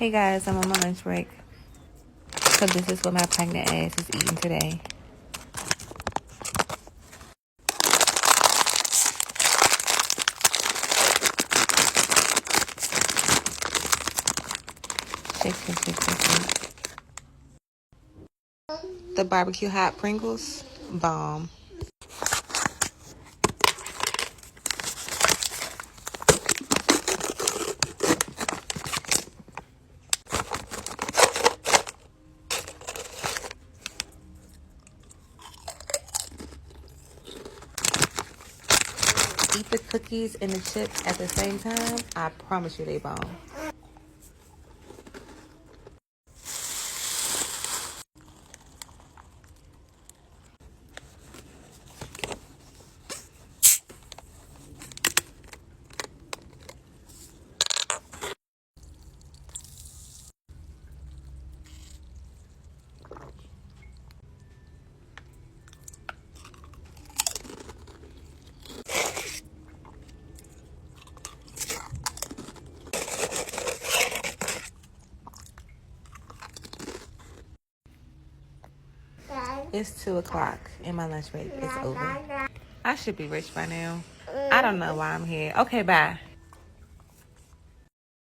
Hey guys, I'm on my lunch break. So this is what my pregnant ass is eating today. Shake, shake, shake, shake, shake. The barbecue hot Pringles, bomb. Eat the cookies and the chips at the same time. I promise you they bomb. It's 2 o'clock and my lunch break is over. I should be rich by now. I don't know why I'm here. Okay, bye.